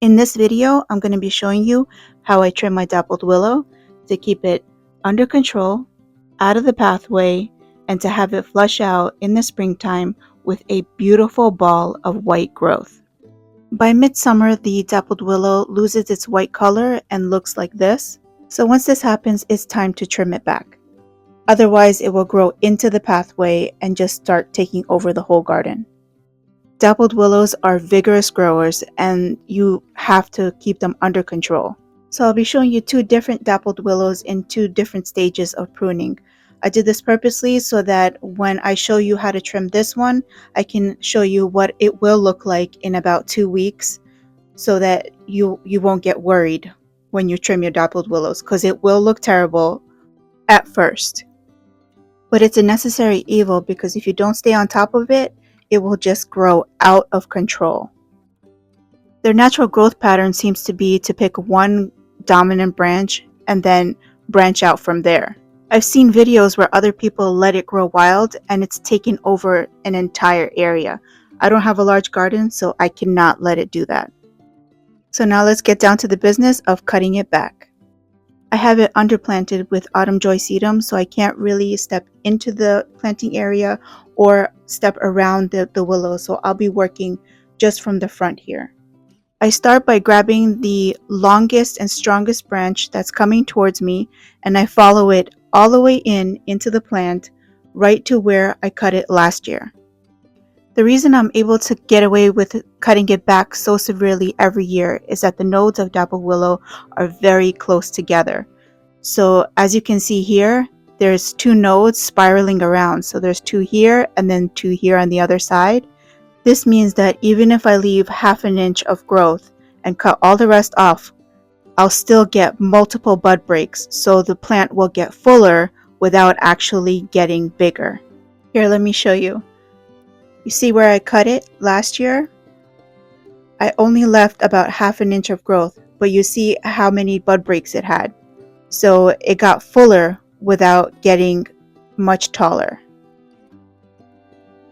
In this video, I'm going to be showing you how I trim my dappled willow to keep it under control, out of the pathway, and to have it flush out in the springtime with a beautiful ball of white growth. By midsummer, the dappled willow loses its white color and looks like this. So once this happens, it's time to trim it back. Otherwise, it will grow into the pathway and just start taking over the whole garden. Dappled willows are vigorous growers and you have to keep them under control. So I'll be showing you two different dappled willows in two different stages of pruning. I did this purposely so that when I show you how to trim this one, I can show you what it will look like in about 2 weeks so that you won't get worried when you trim your dappled willows, because it will look terrible at first. But it's a necessary evil, because if you don't stay on top of it, it will just grow out of control. Their natural growth pattern seems to be to pick one dominant branch and then branch out from there. I've seen videos where other people let it grow wild and it's taken over an entire area. I don't have a large garden, so I cannot let it do that. So now let's get down to the business of cutting it back. I have it underplanted with autumn joy sedum, so I can't really step into the planting area or step around the willow, so I'll be working just from the front here. I start by grabbing the longest and strongest branch that's coming towards me, and I follow it all the way into the plant, right to where I cut it last year. The reason I'm able to get away with cutting it back so severely every year is that the nodes of dappled willow are very close together. So as you can see here, there's two nodes spiraling around. So there's two here and then two here on the other side. This means that even if I leave half an inch of growth and cut all the rest off, I'll still get multiple bud breaks, so the plant will get fuller without actually getting bigger. Here, let me show you. You see where I cut it last year? I only left about half an inch of growth, but you see how many bud breaks it had. So it got fuller without getting much taller.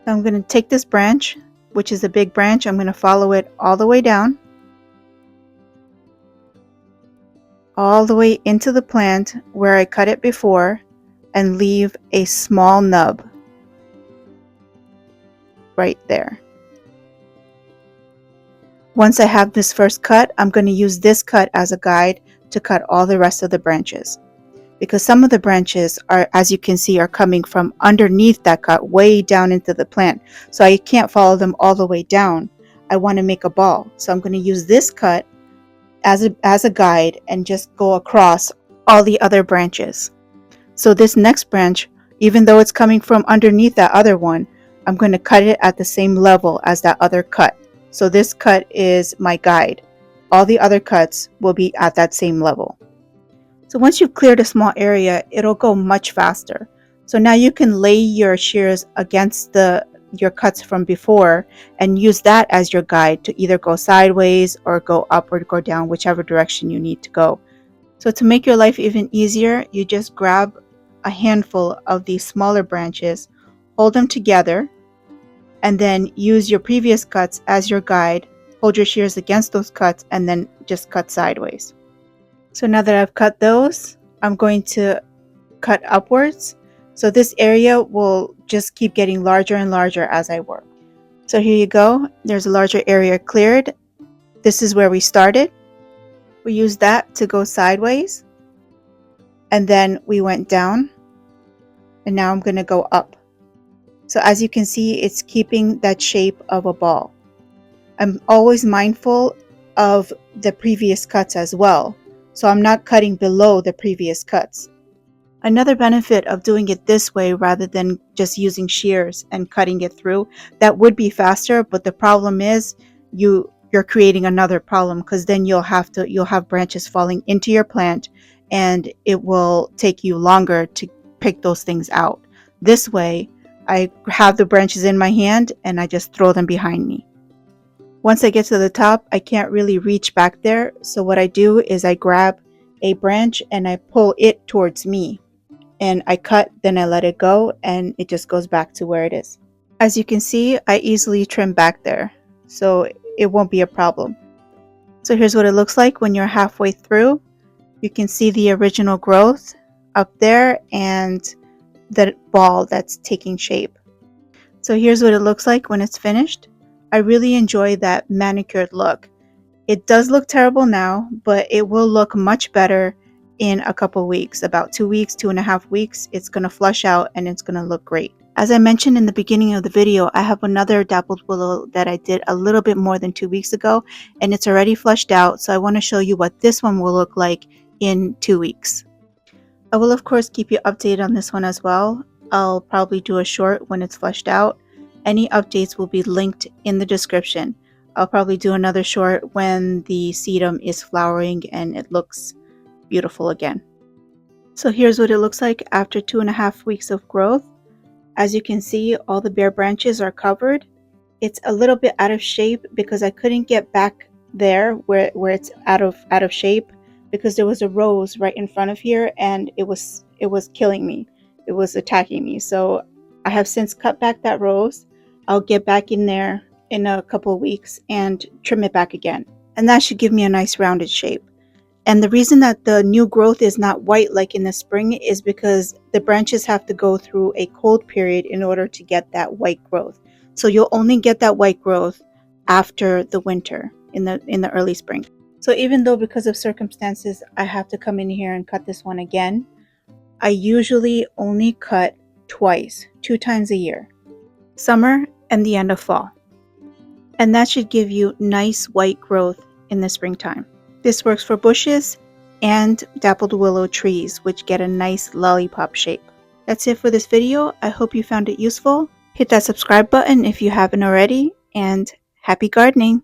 Now I'm going to take this branch, which is a big branch. I'm going to follow it all the way down, all the way into the plant where I cut it before, and leave a small nub right there. Once I have this first cut, I'm going to use this cut as a guide to cut all the rest of the branches, because some of the branches are, as you can see, are coming from underneath that cut way down into the plant, so I can't follow them all the way down. I want to make a ball, so I'm going to use this cut as a guide and just go across all the other branches. So this next branch, even though it's coming from underneath that other one, I'm going to cut it at the same level as that other cut. So this cut is my guide. All the other cuts will be at that same level. So once you've cleared a small area, it'll go much faster. So now you can lay your shears against your cuts from before and use that as your guide to either go sideways or go up or go down, whichever direction you need to go. So to make your life even easier, you just grab a handful of these smaller branches, hold them together, and then use your previous cuts as your guide, hold your shears against those cuts, and then just cut sideways. So now that I've cut those, I'm going to cut upwards. So this area will just keep getting larger and larger as I work. So here you go. There's a larger area cleared. This is where we started. We used that to go sideways. And then we went down. And now I'm going to go up. So as you can see, it's keeping that shape of a ball. I'm always mindful of the previous cuts as well, so I'm not cutting below the previous cuts. Another benefit of doing it this way rather than just using shears and cutting it through, that would be faster, but the problem is you're creating another problem, because then you'll have branches falling into your plant and it will take you longer to pick those things out. This way, I have the branches in my hand and I just throw them behind me. Once I get to the top, I can't really reach back there, so what I do is I grab a branch and I pull it towards me, and I cut, then I let it go, and it just goes back to where it is. As you can see, I easily trim back there, so it won't be a problem. So here's what it looks like when you're halfway through. You can see the original growth up there and the ball that's taking shape. So here's what it looks like when it's finished. I really enjoy that manicured look. It does look terrible now, but it will look much better in a couple weeks. About 2 weeks, 2.5 weeks, it's going to flush out and it's going to look great. As I mentioned in the beginning of the video, I have another dappled willow that I did a little bit more than 2 weeks ago, and it's already flushed out, so I want to show you what this one will look like in 2 weeks. I will of course keep you updated on this one as well. I'll probably do a short when it's flushed out. Any updates will be linked in the description. I'll probably do another short when the sedum is flowering and it looks beautiful again. So here's what it looks like after 2.5 weeks of growth. As you can see, all the bare branches are covered. It's a little bit out of shape because I couldn't get back there where it's out of shape, because there was a rose right in front of here and it was killing me. It was attacking me. So I have since cut back that rose. I'll get back in there in a couple of weeks and trim it back again. And that should give me a nice rounded shape. And the reason that the new growth is not white like in the spring is because the branches have to go through a cold period in order to get that white growth. So you'll only get that white growth after the winter, in the early spring. So even though because of circumstances I have to come in here and cut this one again, I usually only cut twice, 2 times a year. Summer and the end of fall. And that should give you nice white growth in the springtime. This works for bushes and dappled willow trees, which get a nice lollipop shape. That's it for this video. I hope you found it useful. Hit that subscribe button if you haven't already, and happy gardening!